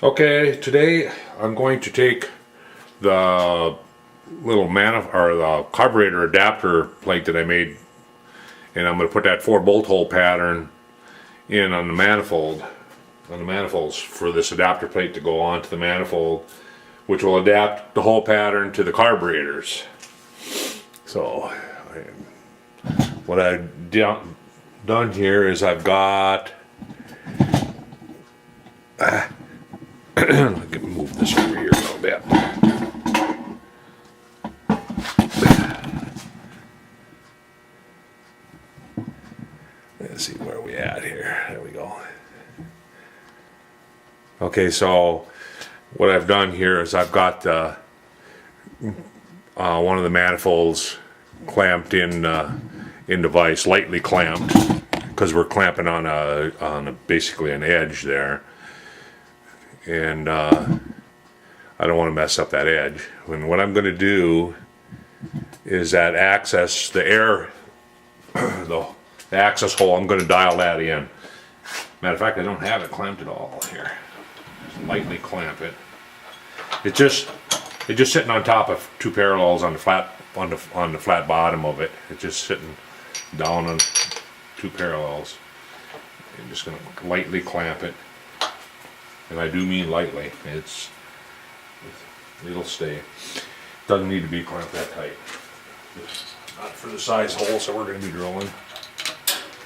Okay, today I'm going to take the little the carburetor adapter plate that I made, and I'm going to put that 4-bolt hole pattern in on the manifolds for this adapter plate to go onto the manifold, which will adapt the hole pattern to the carburetors. So what I've done here is I've got let me move this over here a little bit. Let's see where we at here. There we go. Okay, so what I've done here is I've got one of the manifolds clamped in device, lightly clamped, because we're clamping on basically an edge there. And I don't want to mess up that edge. And what I'm going to do is that access, the air, the access hole, I'm going to dial that in. Matter of fact, I don't have it clamped at all here. Just lightly clamp it. It's just sitting on top of two parallels on the flat bottom of it. It's just sitting down on two parallels. I'm just going to lightly clamp it. And I do mean lightly. It'll stay. Doesn't need to be clamped that tight. It's not for the size hole, so we're going to be drilling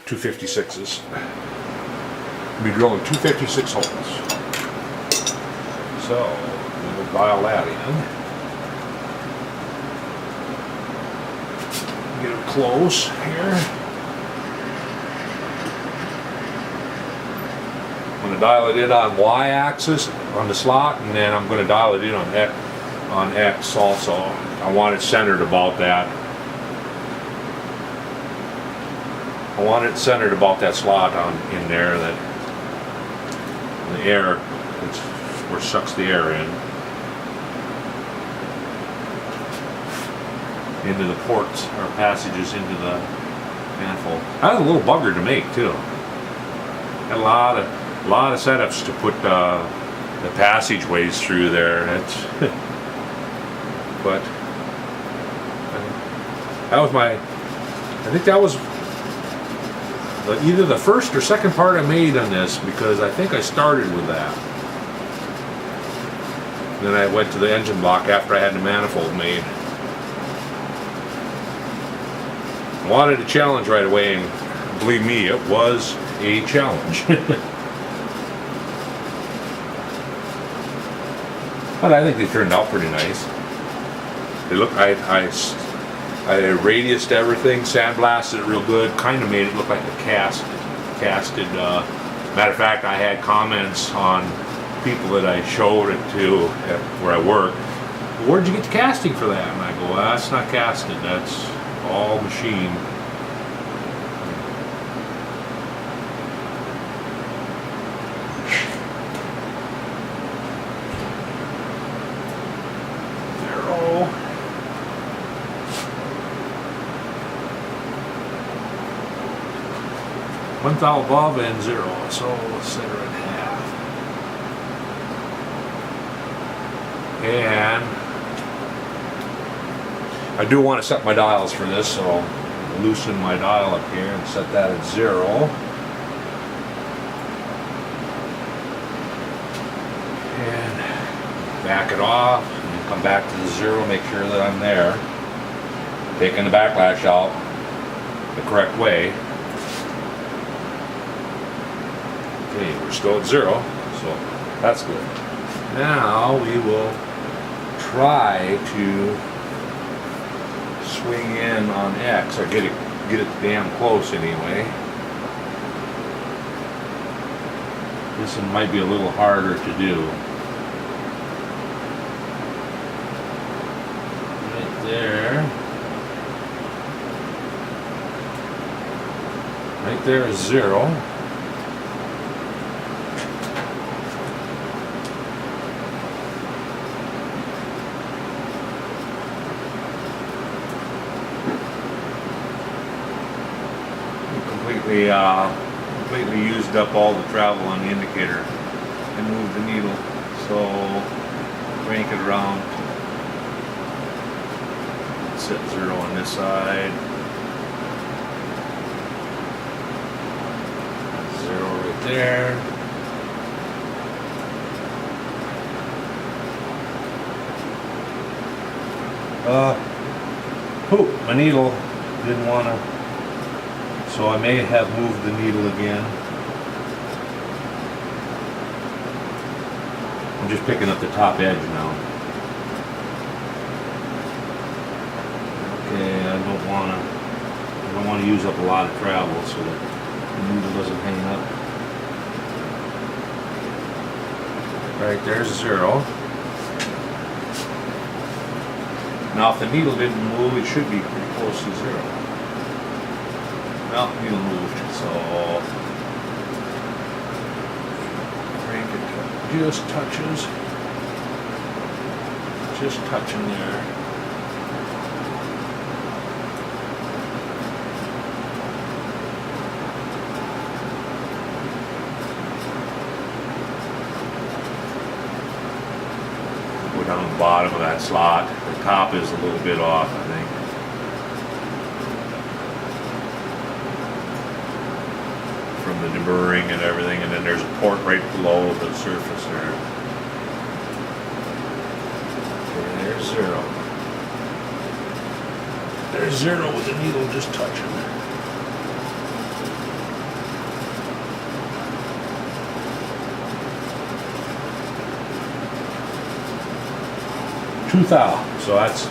256s. We'll be drilling 256 holes. So we'll dial that in. Get it close here. I'm going to dial it in on Y-axis on the slot, and then I'm going to dial it in on X also. I want it centered about that. I want it centered about that slot in there, that the air, that's where it sucks the air into the ports or passages into the manifold. That was a little bugger to make too. Had a lot of setups to put the passageways through there. But that was I think that was either the first or second part I made on this, because I think I started with that. Then I went to the engine block after I had the manifold made. I wanted a challenge right away, and believe me, it was a challenge. But I think they turned out pretty nice. They look. I radiused everything, sandblasted it real good. Kind of made it look like a casted. Matter of fact, I had comments on people that I showed it to where I work. Where'd you get the casting for that? And I go, well, that's not casted. That's all machine. One thou above and 0, so let's set her in half. And I do want to set my dials for this, so I'll loosen my dial up here and set that at 0. And back it off, and come back to the 0, make sure that I'm there. Taking the backlash out the correct way. Okay, we're still at 0, so that's good. Now we will try to swing in on X, or get it damn close anyway. This one might be a little harder to do. Right there. Right there is 0. Completely used up all the travel on the indicator and moved the needle So crank it around. Set 0 on this side. 0 right there. My needle didn't want to, so I may have moved the needle again. I'm just picking up the top edge now. Okay, I don't want to use up a lot of travel so that the needle doesn't hang up. Right, there's 0. Now if the needle didn't move, it should be pretty close to 0. Well, the needle moved, so crank it just touches. Just touching there. Down the bottom of that slot. The top is a little bit off, I think. From the deburring and everything, and then there's a port right below the surface there. Okay, there's 0. There's 0 with the needle just touching. Two thou, so that's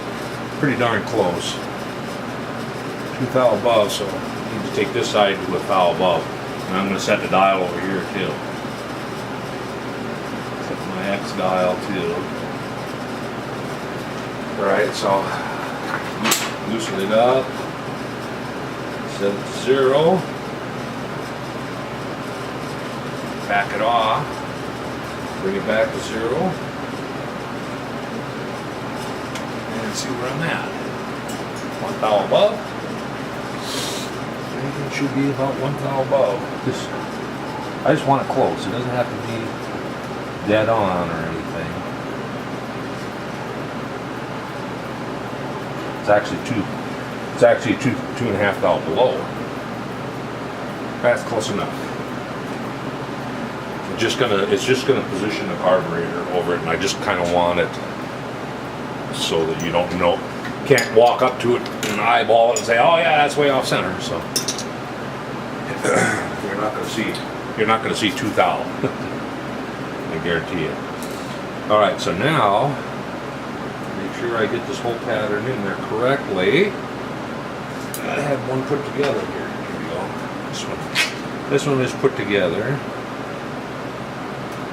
pretty darn close. 2 thou above, so I need to take this side to a thou above. And I'm going to set the dial over here too. Set my X dial too. Alright, so loosen it up. Set it to 0. Back it off. Bring it back to 0. See where I'm at. 1 thou above. Everything should be about 1 thou above. I just want it close. It doesn't have to be dead on or anything. It's actually two and a half thou below. That's close enough. It's just gonna position the carburetor over it, and I just kind of want it so that you can't walk up to it and eyeball it and say, oh yeah, that's way off center. So you're not going to see 2 thou. I guarantee it. All right, so now make sure I get this whole pattern in there correctly. I had one put together here. Here we go. This one is put together.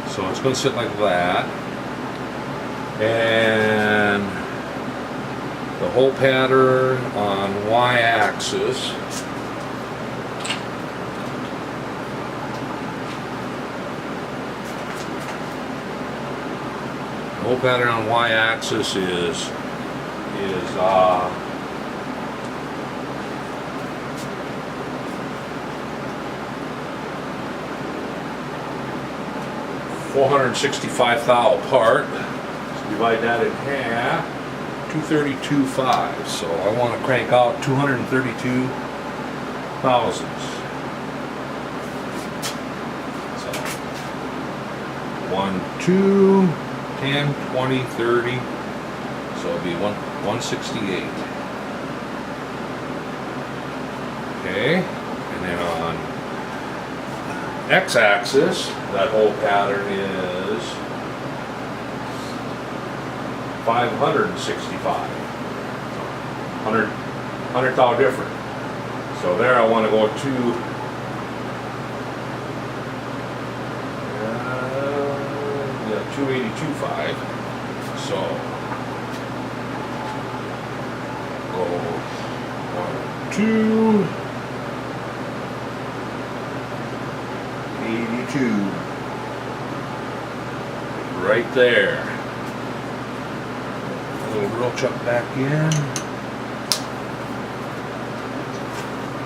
So it's going to sit like that. And the whole pattern on y-axis is 465 thou apart. Divide that in half, 232.5. So I want to crank out 232 thousandths. So 1, 2, 10, 20, 30. So it'll be 168. Okay, and then on x-axis, that whole pattern is 565. 100 thou different. So there I want to go to 282.5. So go 1, 2, 82. Right there. A little drill chuck back in.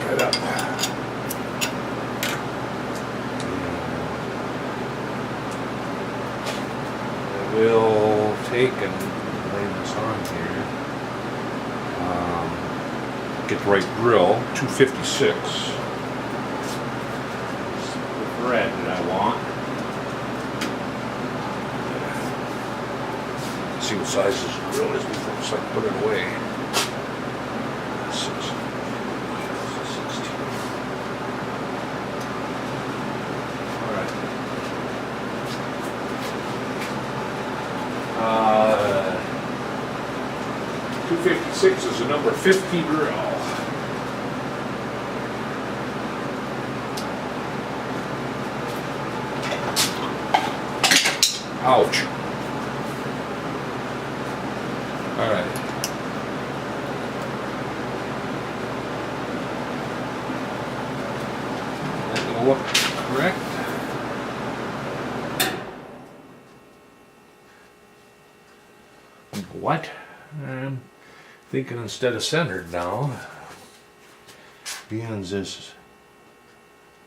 Right up. we'll take and lay this on here. Get the right drill, 256. It's the thread that I want. See what size this drill is before it's like put it away. 16. Alright. 256 is a number 50 drill. Ouch. All right. That'll look correct. What? I'm thinking instead of centered now, being this,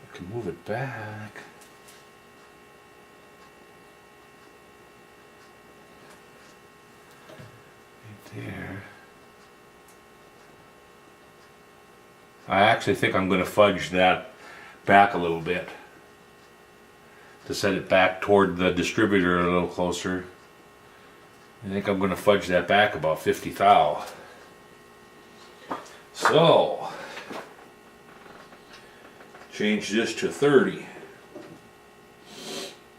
I can move it back. There. I actually think I'm going to fudge that back a little bit to set it back toward the distributor a little closer. I think I'm going to fudge that back about 50 thou. So, change this to 30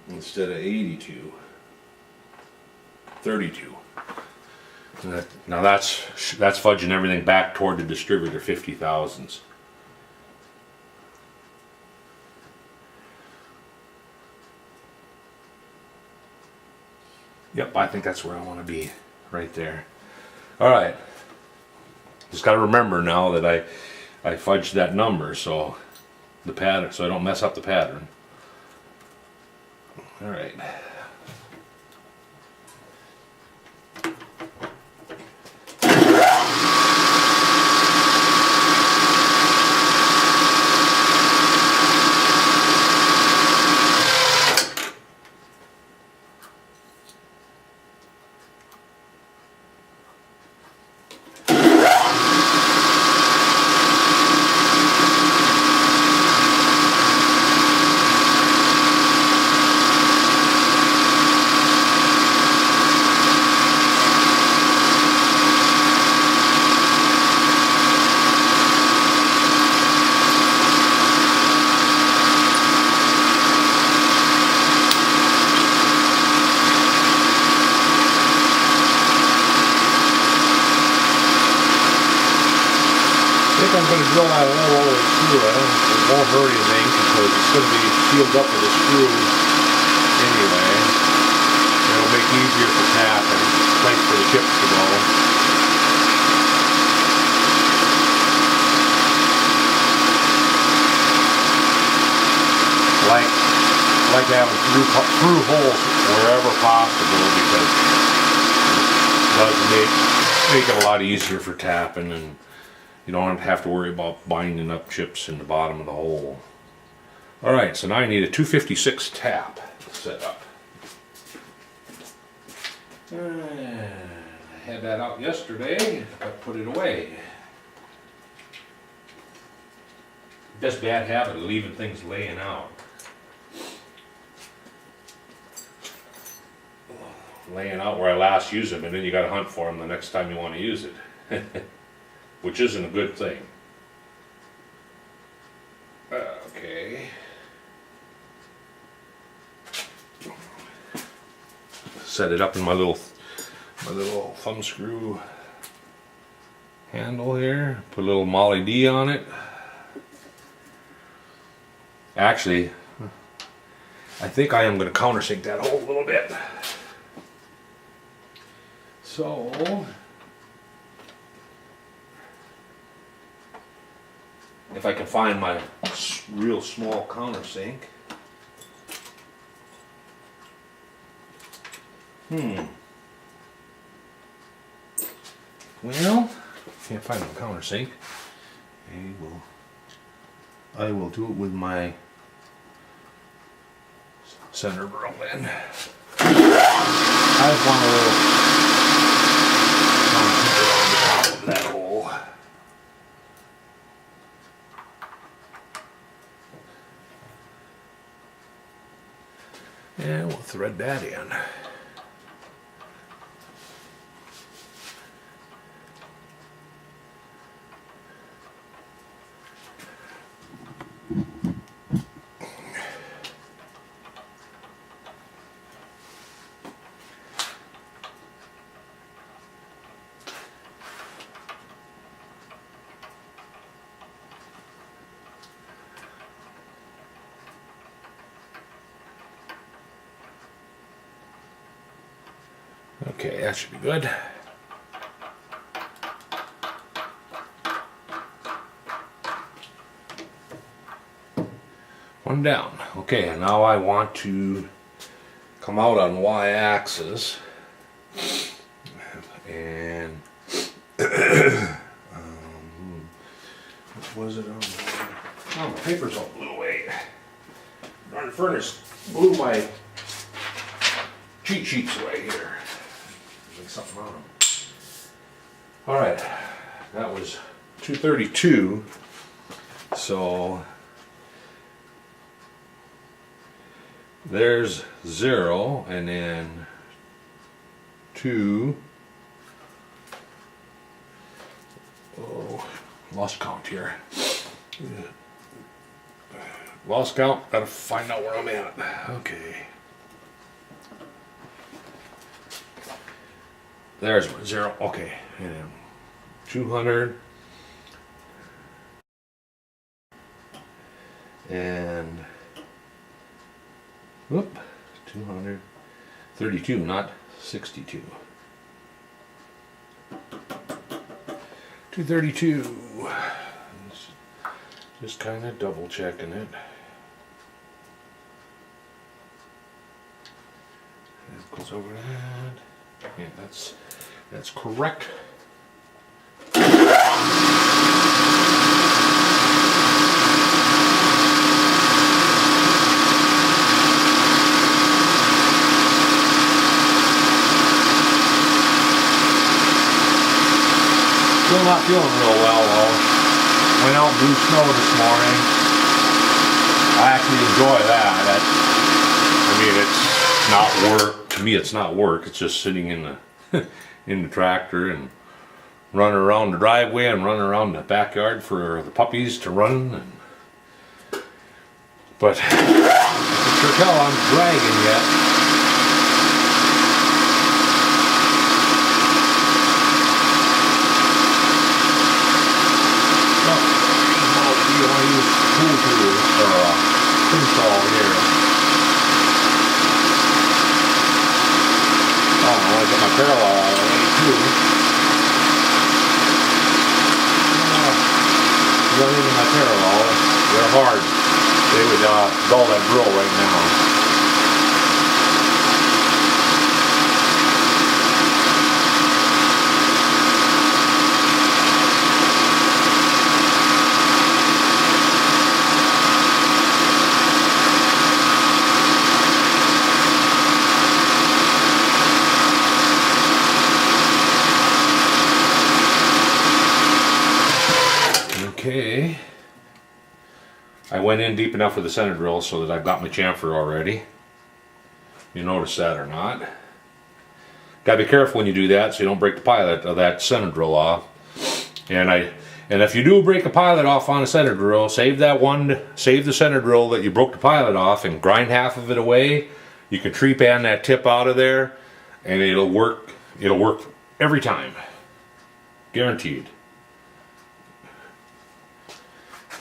instead of 82. 32. Now that's fudging everything back toward the distributor 50 thousandths. Yep, I think that's where I want to be, right there. All right. Just got to remember now that I fudged that number, so the pattern, so I don't mess up the pattern. All right. I'm going to drill that a little over through it. It won't hurt anything because it's going to be sealed up with a screw anyway. It'll make it easier for tap and place for the chips to go. I like having through holes wherever possible because it does make it a lot easier for tapping, and you don't have to worry about binding up chips in the bottom of the hole. Alright, so now I need a 256 tap set up. I had that out yesterday, but put it away. Just bad habit of leaving things laying out. Laying out where I last used them, and then you gotta hunt for them the next time you want to use it. Which isn't a good thing. Okay. Set it up in my little thumb screw handle here. Put a little Molly D on it. Actually, I think I am going to countersink that hole a little bit. So, if I can find my real small countersink. Well, can't find my countersink. I will do it with my center drill then. I just want a little on the top of that hole. And we'll thread that in. Okay, that should be good. One down. Okay, now I want to come out on y-axis and what was it on? Oh, the papers all blew away. Darn furnace blew my cheat sheets away here. Like something on them. All right, that was 232. So there's 0 and then 2. Oh, lost count here. Lost count, gotta find out where I'm at. Okay. There's 0. Okay. And then 200. And whoop, 232, not 62. 232. Just kind of double checking it. That goes over that. Yeah, that's correct. Still not feeling real well though. Went out and blew snow this morning. I actually enjoy that. I mean, it's not work. To me, it's not work. It's just sitting in the in the tractor and running around the driveway and running around the backyard for the puppies to run. But I can sure tell I'm dragging yet. You want to use tool tools or a pinsaw here. Oh, I want to get my parallel out of the way too. Running into my parallel, they're hard. They would dull that drill right now. Okay, I went in deep enough with the center drill so that I've got my chamfer already. You notice that or not? Gotta be careful when you do that so you don't break the pilot of that center drill off. And if you do break a pilot off on a center drill, save the center drill that you broke the pilot off and grind half of it away. You can tree pan that tip out of there, and it'll work. It'll work every time, guaranteed.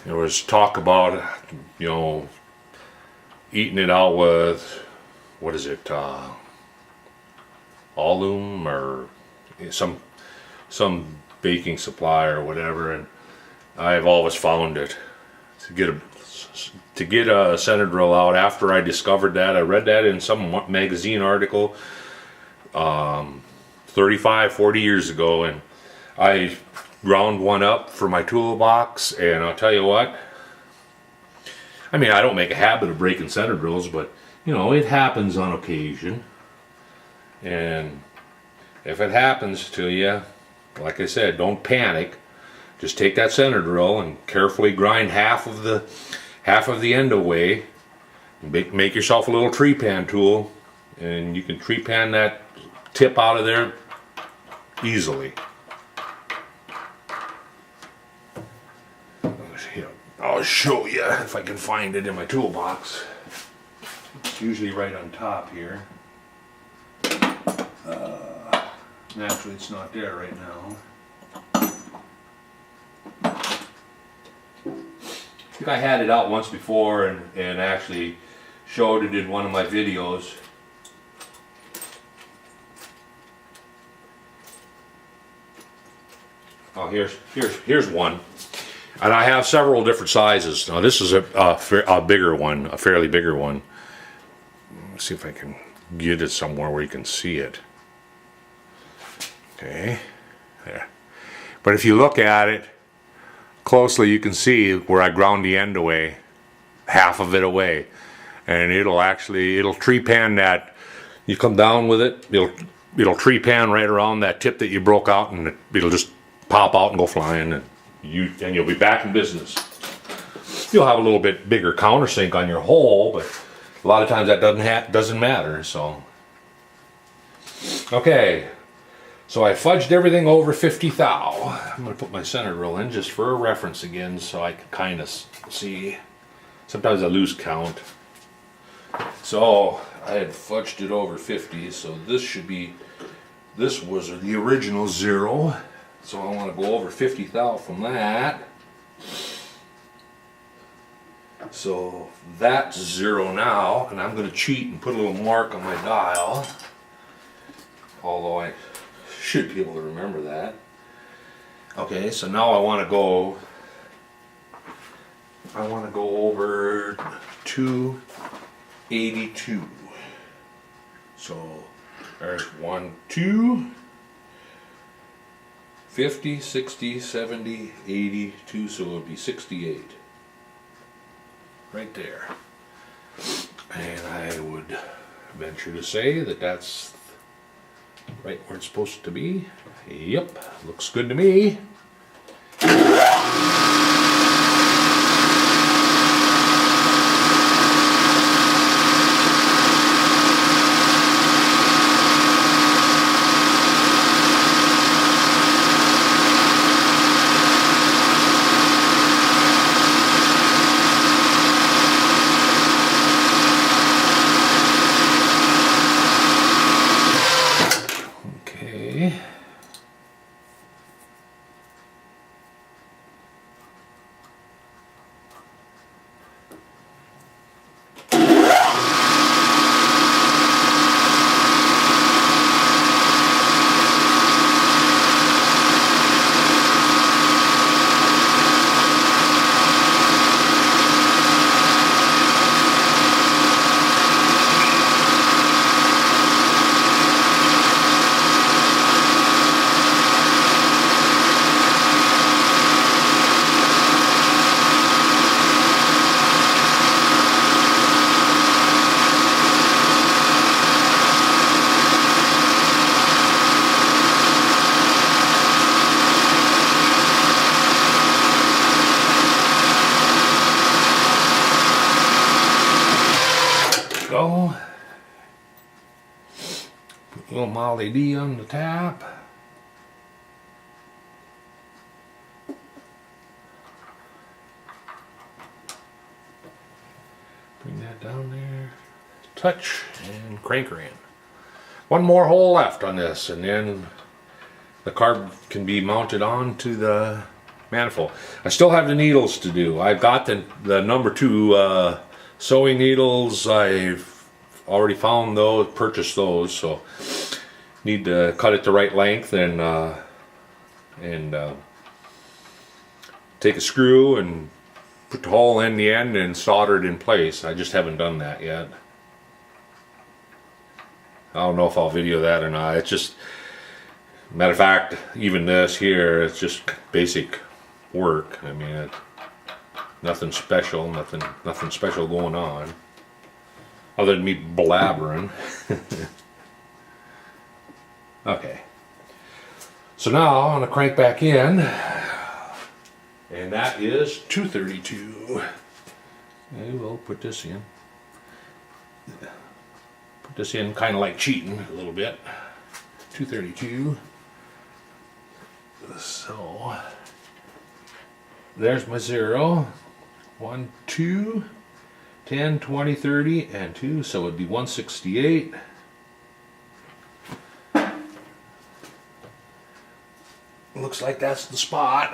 There was talk about, eating it out with, what is it, alum or some baking supply or whatever, and I've always found it to get a center drill out. After I discovered that, I read that in some magazine article 35, 40 years ago, and I ground one up for my toolbox, and I'll tell you what, I mean, I don't make a habit of breaking center drills, but it happens on occasion. And if it happens to you, like I said, don't panic. Just take that center drill and carefully grind half of the end away. Make yourself a little tree pan tool, and you can tree pan that tip out of there easily. I'll show you if I can find it in my toolbox. It's usually right on top here. Naturally, it's not there right now. I think I had it out once before and actually showed it in one of my videos. Oh, here's one. And I have several different sizes. Now this is a bigger one, a fairly bigger one. Let's see if I can get it somewhere where you can see it. Okay, there. But if you look at it closely, you can see where I ground the end away, half of it away. And it'll tree pan that. You come down with it, it'll tree pan right around that tip that you broke out, and it'll just pop out and go flying, and you'll be back in business. You'll have a little bit bigger countersink on your hole, but a lot of times that doesn't matter. So, okay, so I fudged everything over 50 thou. I'm going to put my center drill in just for a reference again, so I can kind of see. Sometimes I lose count. So I had fudged it over 50, so this was the original 0. So I want to go over 50 thou from that. So that's 0 now, and I'm going to cheat and put a little mark on my dial. Although I should be able to remember that. Okay, so now I want to go over 282. So there's 1, 2. 50, 60, 70, 82, so it would be 68. Right there. And I would venture to say that that's right where it's supposed to be. Yep, looks good to me. Go. Put a little Molly D on the tap. Bring that down there. Touch and crank her in. One more hole left on this, and then the carb can be mounted onto the manifold. I still have the needles to do. I've got the number 2 sewing needles. I've already found those, purchased those, so need to cut it the right length and take a screw and put the hole in the end and solder it in place. I just haven't done that yet. I don't know if I'll video that or not. It's just, matter of fact, even this here, it's just basic work. I mean, nothing special, nothing special going on, other than me blabbering. Okay. So now I'm going to crank back in, and that is 232. Okay, we'll put this in. Put this in kind of like cheating a little bit. 232. So there's my 0. 1, 2, 10, 20, 30, and 2. So it'd be 168. Looks like that's the spot.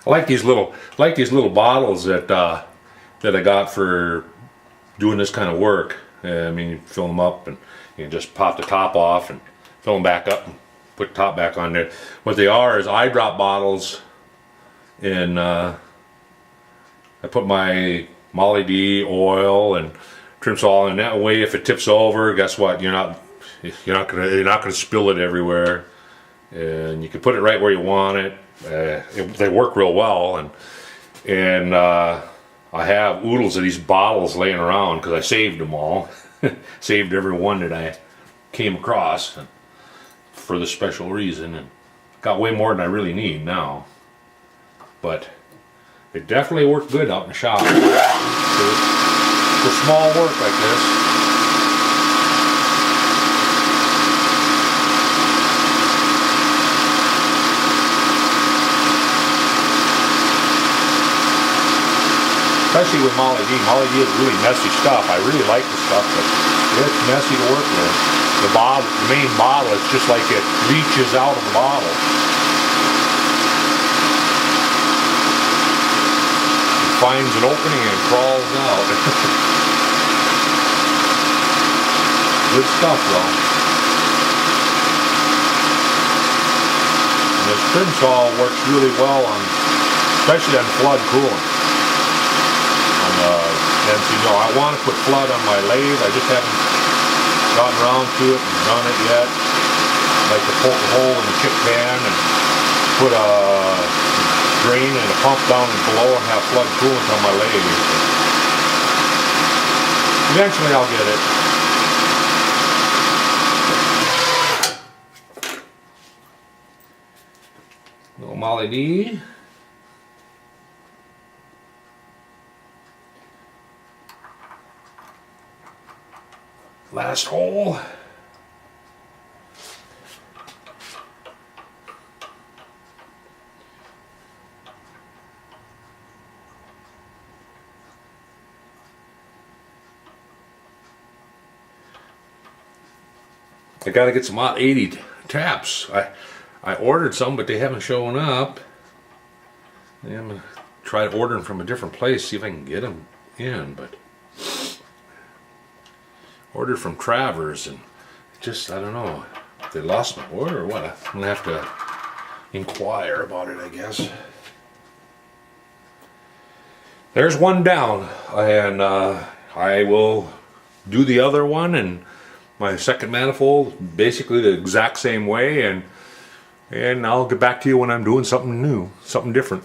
I like these little bottles that I got for doing this kind of work. I mean, you fill them up and you just pop the top off and fill them back up and put the top back on there. What they are is eye drop bottles, and I put my Molly D oil and trim salt, and that way, if it tips over, guess what? You're not gonna spill it everywhere, and you can put it right where you want it. They work real well, and I have oodles of these bottles laying around because I saved them all. Saved every one that I came across for this special reason, and got way more than I really need now. But it definitely worked good out in the shop for small work like this. Especially with Molly D. Molly D is really messy stuff. I really like the stuff, but it's messy to work with. The main bottle, it's just like it leaches out of the bottle. It finds an opening and crawls out. Good stuff, though. And this trim saw works really well on, especially on flood cooling. And you know, I want to put flood on my lathe. I just haven't gotten around to it and done it yet. I like to poke a hole in the chip pan and put a drain and a pump down below and have flood coolant on my lathe. Eventually I'll get it. Little Molly D. Last hole. I gotta get some Ot 80 taps. I ordered some, but they haven't shown up. I'm gonna try ordering from a different place, see if I can get them in, but ordered from Travers, and just, I don't know if they lost my order or what. I'm gonna have to inquire about it, I guess. There's one down, and I will do the other one, and my second manifold basically the exact same way, and I'll get back to you when I'm doing something new, something different.